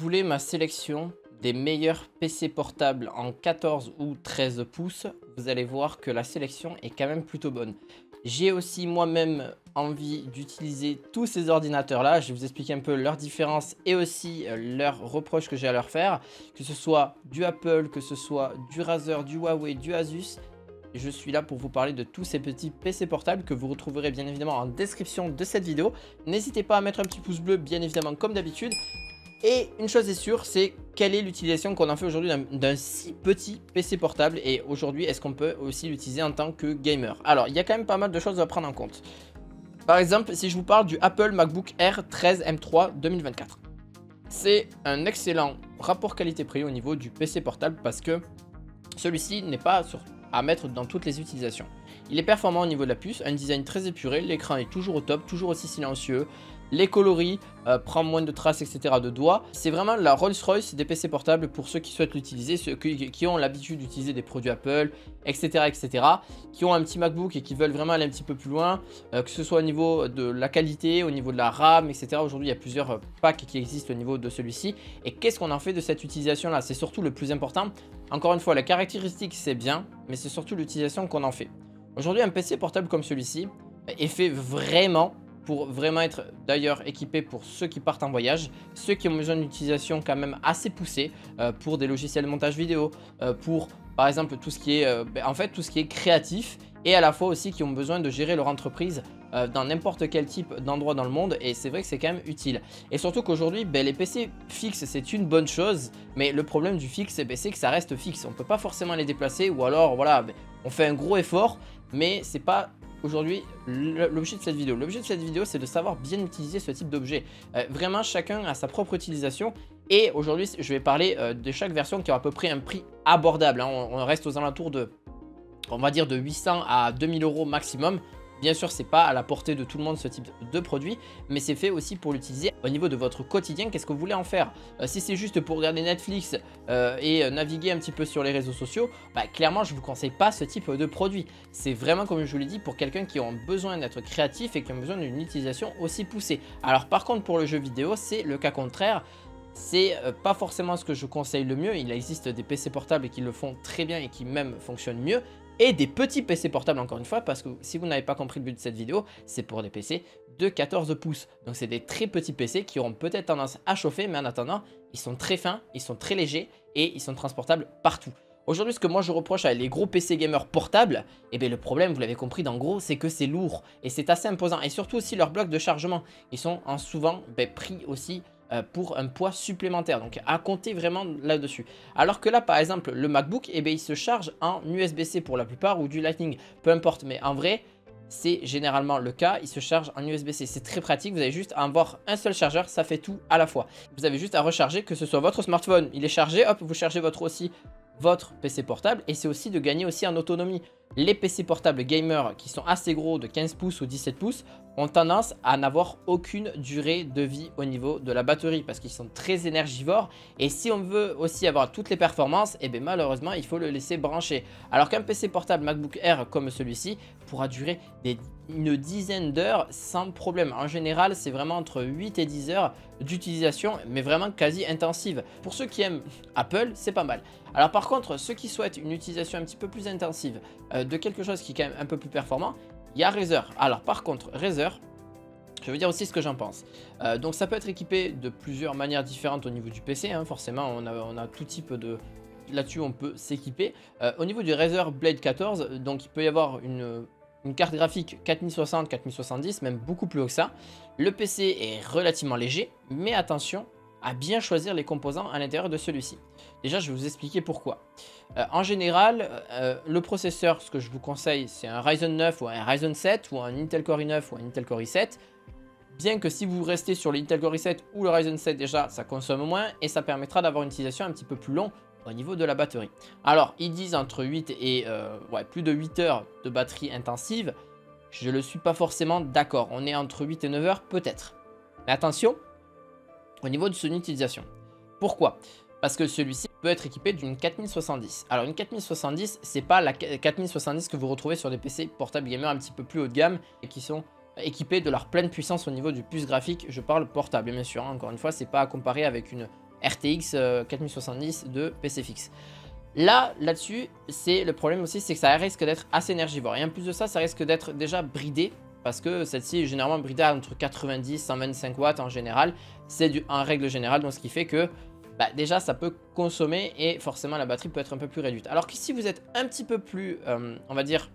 voulez ma sélection des meilleurs PC portables en 14 ou 13 pouces, vous allez voir que la sélection est quand même plutôt bonne. J'ai aussi moi-même envie d'utiliser tous ces ordinateurs-là. Je vais vous expliquer un peu leurs différences et aussi leurs reproches que j'ai à leur faire. Que ce soit du Apple, que ce soit du Razer, du Huawei, du Asus. Je suis là pour vous parler de tous ces petits PC portables que vous retrouverez bien évidemment en description de cette vidéo. N'hésitez pas à mettre un petit pouce bleu, bien évidemment, comme d'habitude. Et une chose est sûre, c'est quelle est l'utilisation qu'on en fait aujourd'hui d'un si petit PC portable. Et aujourd'hui, est-ce qu'on peut aussi l'utiliser en tant que gamer? Alors, il y a quand même pas mal de choses à prendre en compte. Par exemple, si je vous parle du Apple MacBook Air 13 M3 2024. C'est un excellent rapport qualité-prix au niveau du PC portable parce que celui-ci n'est pas à mettre dans toutes les utilisations. Il est performant au niveau de la puce, un design très épuré, l'écran est toujours au top, toujours aussi silencieux. Les coloris prennent moins de traces, etc. de doigts. C'est vraiment la Rolls-Royce des PC portables pour ceux qui souhaitent l'utiliser, ceux qui ont l'habitude d'utiliser des produits Apple, etc., etc. Qui ont un petit MacBook et qui veulent vraiment aller un petit peu plus loin, que ce soit au niveau de la qualité, au niveau de la RAM, etc. Aujourd'hui, il y a plusieurs packs qui existent au niveau de celui-ci. Et qu'est-ce qu'on en fait de cette utilisation-là? C'est surtout le plus important. Encore une fois, la caractéristique, c'est bien, mais c'est surtout l'utilisation qu'on en fait. Aujourd'hui, un PC portable comme celui-ci est fait vraiment pour vraiment être d'ailleurs équipé pour ceux qui partent en voyage, ceux qui ont besoin d'une utilisation quand même assez poussée pour des logiciels de montage vidéo, pour par exemple tout ce qui est tout ce qui est créatif et à la fois aussi qui ont besoin de gérer leur entreprise dans n'importe quel type d'endroit dans le monde, et c'est vrai que c'est quand même utile. Et surtout qu'aujourd'hui, les PC fixes c'est une bonne chose, mais le problème du fixe, c'est que ça reste fixe. On ne peut pas forcément les déplacer, ou alors voilà, on fait un gros effort, mais c'est pas aujourd'hui l'objet de cette vidéo. L'objet de cette vidéo, c'est de savoir bien utiliser ce type d'objet. Vraiment, chacun a sa propre utilisation. Et aujourd'hui, je vais parler de chaque version qui a à peu près un prix abordable. Hein. On reste aux alentours de, on va dire, de 800 à 2000 € maximum. Bien sûr, c'est pas à la portée de tout le monde ce type de produit, mais c'est fait aussi pour l'utiliser au niveau de votre quotidien. Qu'est-ce que vous voulez en faire? Si c'est juste pour regarder Netflix et naviguer un petit peu sur les réseaux sociaux, clairement, je ne vous conseille pas ce type de produit. C'est vraiment, comme je vous l'ai dit, pour quelqu'un qui a besoin d'être créatif et qui a besoin d'une utilisation aussi poussée. Alors par contre, pour le jeu vidéo, c'est le cas contraire. C'est pas forcément ce que je conseille le mieux. Il existe des PC portables qui le font très bien et qui même fonctionnent mieux. Et des petits PC portables, encore une fois, parce que si vous n'avez pas compris le but de cette vidéo, c'est pour des PC de 14 pouces. Donc c'est des très petits PC qui auront peut-être tendance à chauffer, mais en attendant, ils sont très fins, ils sont très légers et ils sont transportables partout. Aujourd'hui, ce que moi je reproche à les gros PC gamers portables, le problème, vous l'avez compris, d'en gros, c'est que c'est lourd et c'est assez imposant. Et surtout aussi leurs blocs de chargement, ils sont souvent pris aussi pour un poids supplémentaire, donc à compter vraiment là-dessus. Alors que là, par exemple, le MacBook, il se charge en USB-C pour la plupart ou du Lightning, peu importe, mais en vrai, c'est généralement le cas, il se charge en USB-C. C'est très pratique, vous avez juste à avoir un seul chargeur, ça fait tout à la fois. Vous avez juste à recharger, que ce soit votre smartphone, il est chargé, hop, vous chargez votre PC portable, et c'est aussi de gagner aussi en autonomie. Les PC portables gamers qui sont assez gros de 15 pouces ou 17 pouces ont tendance à n'avoir aucune durée de vie au niveau de la batterie parce qu'ils sont très énergivores, et si on veut aussi avoir toutes les performances, malheureusement il faut le laisser brancher. Alors qu'un PC portable MacBook Air comme celui-ci pourra durer une dizaine d'heures sans problème. En général, c'est vraiment entre 8 et 10 heures d'utilisation, mais vraiment quasi intensive. Pour ceux qui aiment Apple, c'est pas mal. Alors par contre, ceux qui souhaitent une utilisation un petit peu plus intensive de quelque chose qui est quand même un peu plus performant, il y a Razer. Alors par contre, Razer, je veux dire aussi ce que j'en pense. Donc ça peut être équipé de plusieurs manières différentes au niveau du PC, hein. Forcément, on a tout type de... Là-dessus, on peut s'équiper. Au niveau du Razer Blade 14, donc il peut y avoir une carte graphique 4060, 4070, même beaucoup plus haut que ça. Le PC est relativement léger, mais attention à bien choisir les composants à l'intérieur de celui-ci. Déjà, je vais vous expliquer pourquoi. En général, le processeur, ce que je vous conseille, c'est un Ryzen 9 ou un Ryzen 7 ou un Intel Core i9 ou un Intel Core i7. Bien que si vous restez sur l'Intel Core i7 ou le Ryzen 7, déjà, ça consomme moins et ça permettra d'avoir une utilisation un petit peu plus longue au niveau de la batterie. Alors, ils disent entre 8 et plus de 8 heures de batterie intensive. Je ne suis pas forcément d'accord. On est entre 8 et 9 heures peut-être. Mais attention, au niveau de son utilisation. Pourquoi? Parce que celui-ci peut être équipé d'une 4070. Alors une 4070, c'est pas la 4070 que vous retrouvez sur des PC portables gamers un petit peu plus haut de gamme et qui sont équipés de leur pleine puissance au niveau du puce graphique. Je parle portable, bien sûr, hein. Encore une fois, c'est pas à comparer avec une RTX 4070 de PC fixe. Là-dessus, c'est le problème aussi, c'est que ça risque d'être assez énergivore. Et en plus de ça, ça risque d'être déjà bridé. Parce que celle-ci est généralement bridée entre 90 et 125 watts en général. C'est en règle générale, donc ce qui fait que déjà ça peut consommer et forcément la batterie peut être un peu plus réduite. Alors que si vous êtes un petit peu plus, on va dire,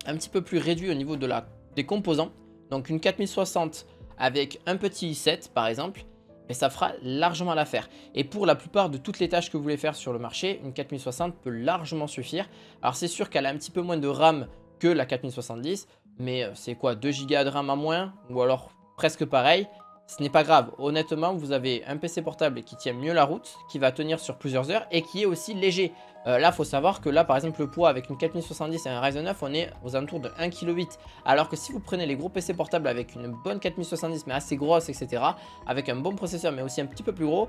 un petit peu plus réduit au niveau des composants, donc une 4060 avec un petit i7 par exemple, mais ça fera largement l'affaire. Et pour la plupart de toutes les tâches que vous voulez faire sur le marché, une 4060 peut largement suffire. Alors c'est sûr qu'elle a un petit peu moins de RAM que la 4070, mais c'est quoi, 2 Go de RAM à moins, ou alors presque pareil. Ce n'est pas grave, honnêtement vous avez un PC portable qui tient mieux la route, qui va tenir sur plusieurs heures et qui est aussi léger. Là il faut savoir que là par exemple le poids avec une 4070 et un Ryzen 9 on est aux alentours de 1,8 kg. Alors que si vous prenez les gros PC portables avec une bonne 4070 mais assez grosse etc, avec un bon processeur mais aussi un petit peu plus gros,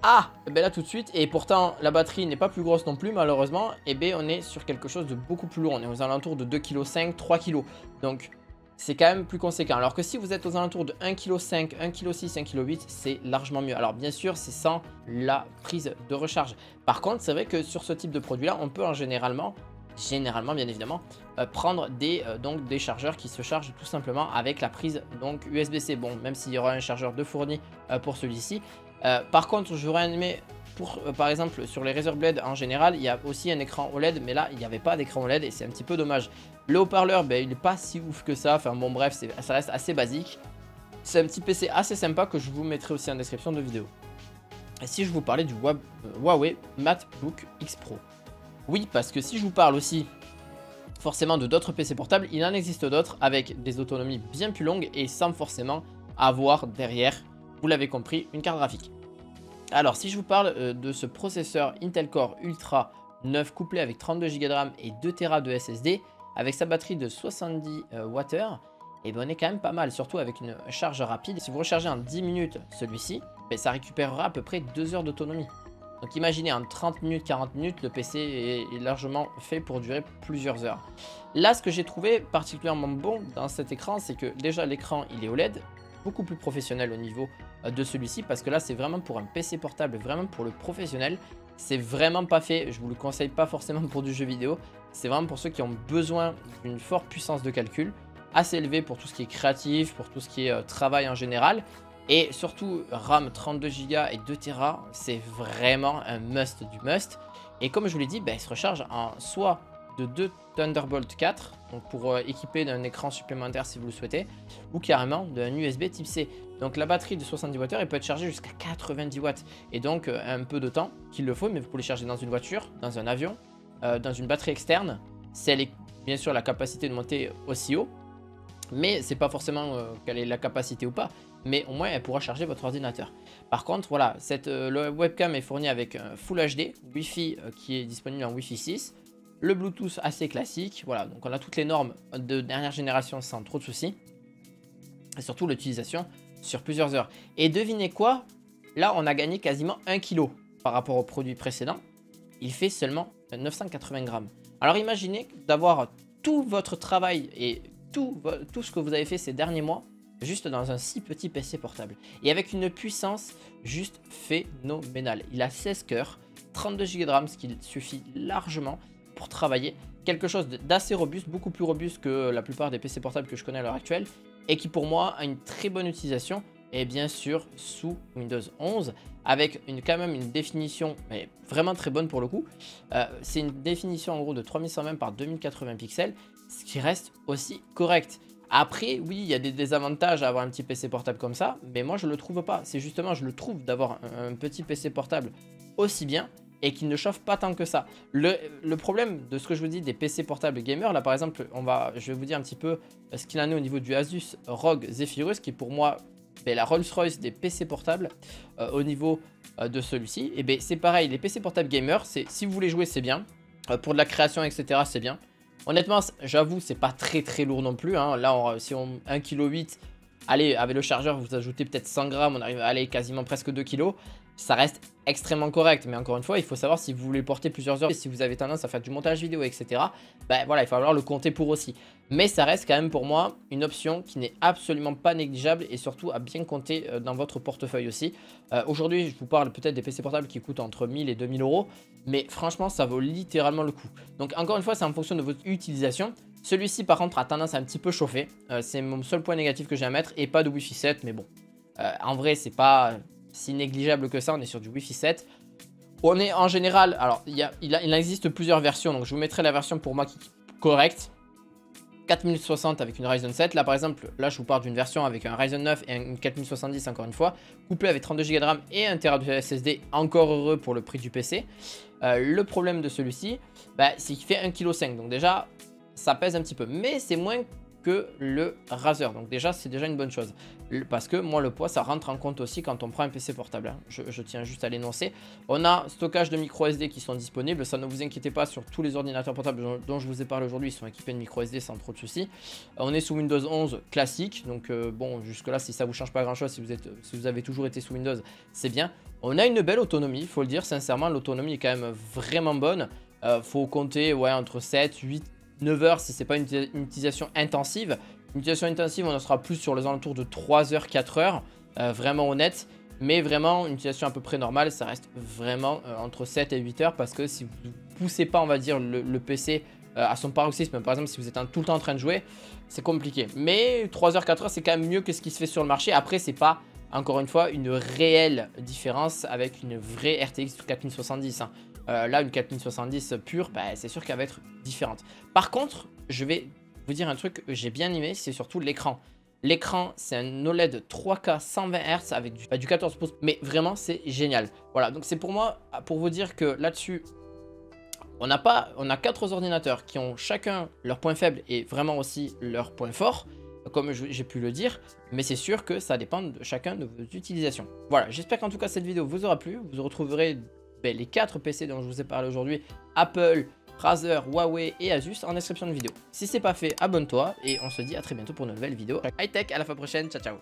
là tout de suite, et pourtant la batterie n'est pas plus grosse non plus malheureusement, on est sur quelque chose de beaucoup plus lourd, on est aux alentours de 2,5 kg, 3 kg. Donc c'est quand même plus conséquent. Alors que si vous êtes aux alentours de 1,5 kg, 1,6 kg, 1,8 kg, c'est largement mieux. Alors bien sûr, c'est sans la prise de recharge. Par contre, c'est vrai que sur ce type de produit-là, on peut généralement bien évidemment, prendre des chargeurs qui se chargent tout simplement avec la prise USB-C. Bon, même s'il y aura un chargeur de fourni pour celui-ci. Par contre, j'aurais aimé... par exemple sur les Razer Blade en général il y a aussi un écran OLED, mais là il n'y avait pas d'écran OLED et c'est un petit peu dommage. Le haut-parleur il n'est pas si ouf que ça, enfin bon bref ça reste assez basique. C'est un petit PC assez sympa que je vous mettrai aussi en description de vidéo. Et si je vous parlais du Huawei MateBook X Pro, oui, parce que si je vous parle aussi forcément de d'autres PC portables, il en existe d'autres avec des autonomies bien plus longues et sans forcément avoir derrière, vous l'avez compris, une carte graphique. Alors si je vous parle de ce processeur Intel Core Ultra 9 couplé avec 32 Go de RAM et 2 Tera de SSD avec sa batterie de 70 Wh, on est quand même pas mal, surtout avec une charge rapide. Si vous rechargez en 10 minutes celui-ci, ça récupérera à peu près 2 heures d'autonomie. Donc imaginez en 30 minutes, 40 minutes, le PC est largement fait pour durer plusieurs heures. Là ce que j'ai trouvé particulièrement bon dans cet écran, c'est que déjà l'écran il est OLED, beaucoup plus professionnel au niveau de celui-ci, parce que là c'est vraiment pour un PC portable, vraiment pour le professionnel. C'est vraiment pas fait, je vous le conseille pas forcément pour du jeu vidéo, c'est vraiment pour ceux qui ont besoin d'une forte puissance de calcul, assez élevée pour tout ce qui est créatif, pour tout ce qui est travail en général. Et surtout RAM 32 Go et 2 Tera, c'est vraiment un must du must. Et comme je vous l'ai dit, il se recharge en soit de 2 Thunderbolt 4, donc pour équiper d'un écran supplémentaire si vous le souhaitez, ou carrément d'un USB type C. Donc la batterie de 70 Wh elle peut être chargée jusqu'à 90 watts. Et donc un peu de temps qu'il le faut, mais vous pouvez les charger dans une voiture, dans un avion, dans une batterie externe. C'est bien sûr la capacité de monter aussi haut, mais c'est pas forcément quelle est la capacité ou pas, mais au moins elle pourra charger votre ordinateur. Par contre voilà, le webcam est fourni avec un Full HD, Wi-Fi qui est disponible en Wi-Fi 6, le Bluetooth assez classique, voilà, donc on a toutes les normes de dernière génération sans trop de soucis, et surtout l'utilisation sur plusieurs heures. Et devinez quoi, là on a gagné quasiment 1 kg par rapport au produit précédent, il fait seulement 980 grammes. Alors imaginez d'avoir tout votre travail et tout ce que vous avez fait ces derniers mois juste dans un si petit PC portable et avec une puissance juste phénoménale. Il a 16 cœurs, 32 Go de RAM, ce qui suffit largement pour travailler. Quelque chose d'assez robuste, beaucoup plus robuste que la plupart des PC portables que je connais à l'heure actuelle et qui pour moi a une très bonne utilisation et bien sûr sous Windows 11 avec quand même une définition mais vraiment très bonne pour le coup. C'est une définition en gros de 3120 par 2080 pixels, ce qui reste aussi correct. Après, oui, il y a des désavantages à avoir un petit PC portable comme ça, mais moi je le trouve pas. C'est justement, je le trouve d'avoir un petit PC portable aussi bien et qui ne chauffe pas tant que ça. Le problème de ce que je vous dis des PC portables gamers, là par exemple, je vais vous dire un petit peu ce qu'il en est au niveau du Asus ROG Zephyrus, qui est pour moi la Rolls-Royce des PC portables au niveau de celui-ci. Et c'est pareil, les PC portables gamers, si vous voulez jouer, c'est bien. Pour de la création, etc., c'est bien. Honnêtement, j'avoue, c'est pas très lourd non plus. Hein. Là, si on 1,8 kg, allez, avec le chargeur, vous ajoutez peut-être 100 grammes, on arrive à aller quasiment presque 2 kilos. Ça reste extrêmement correct, mais encore une fois, il faut savoir si vous voulez le porter plusieurs heures et si vous avez tendance à faire du montage vidéo, etc. Ben voilà, il va falloir le compter pour aussi. Mais ça reste quand même pour moi une option qui n'est absolument pas négligeable et surtout à bien compter dans votre portefeuille aussi. Aujourd'hui, je vous parle peut-être des PC portables qui coûtent entre 1000 et 2000 euros, mais franchement, ça vaut littéralement le coup. Donc encore une fois, c'est en fonction de votre utilisation. Celui-ci, par contre, a tendance à un petit peu chauffer. C'est mon seul point négatif que j'ai à mettre et pas de Wi-Fi 7, mais bon, en vrai, c'est pas si négligeable que ça, on est sur du Wi-Fi 7. On est en général, alors il existe plusieurs versions, donc je vous mettrai la version pour moi qui est correcte. 4060 avec une Ryzen 7, là par exemple, là je vous parle d'une version avec un Ryzen 9 et une 4070 encore une fois, couplé avec 32 Go de RAM et 1 Tera de SSD, encore heureux pour le prix du PC. Le problème de celui-ci, bah, c'est qu'il fait 1,5 kg, donc déjà ça pèse un petit peu, mais c'est moins que le Razer, donc déjà c'est déjà une bonne chose, parce que moi le poids ça rentre en compte aussi quand on prend un PC portable, hein. Je tiens juste à l'énoncer. On a stockage de micro SD qui sont disponibles, ça ne vous inquiétez pas, sur tous les ordinateurs portables dont je vous ai parlé aujourd'hui, ils sont équipés de micro SD sans trop de soucis. On est sous Windows 11 classique, donc bon, jusque là si ça vous change pas grand chose, si vous avez toujours été sous Windows, c'est bien. On a une belle autonomie, il faut le dire sincèrement, l'autonomie est quand même vraiment bonne. Faut compter ouais, entre 7, 8, 9 heures si c'est pas une utilisation intensive. Une utilisation intensive, on en sera plus sur les alentours de 3 heures, 4 heures, vraiment honnête. Mais vraiment, une utilisation à peu près normale, ça reste vraiment entre 7 et 8 heures parce que si vous ne poussez pas, on va dire, le PC à son paroxysme, par exemple, si vous êtes tout le temps en train de jouer, c'est compliqué. Mais 3 heures, 4 heures, c'est quand même mieux que ce qui se fait sur le marché. Après, c'est pas, encore une fois, une réelle différence avec une vraie RTX 4070. Hein. Là, une 4070 pure, bah, c'est sûr qu'elle va être différente. Par contre, je vais vous dire un truc que j'ai bien aimé, c'est surtout l'écran. L'écran, c'est un OLED 3K 120 Hz avec du 14 pouces, mais vraiment, c'est génial. Voilà, donc c'est pour moi, pour vous dire que là-dessus, on a 4 ordinateurs qui ont chacun leur point faible et vraiment aussi leur point fort, comme j'ai pu le dire, mais c'est sûr que ça dépend de chacun de vos utilisations. Voilà, j'espère qu'en tout cas cette vidéo vous aura plu. Vous retrouverez les 4 PC dont je vous ai parlé aujourd'hui, Apple, Razer, Huawei et Asus en description de vidéo. Si c'est pas fait, abonne-toi et on se dit à très bientôt pour une nouvelle vidéo high-tech. À la fois prochaine, ciao ciao.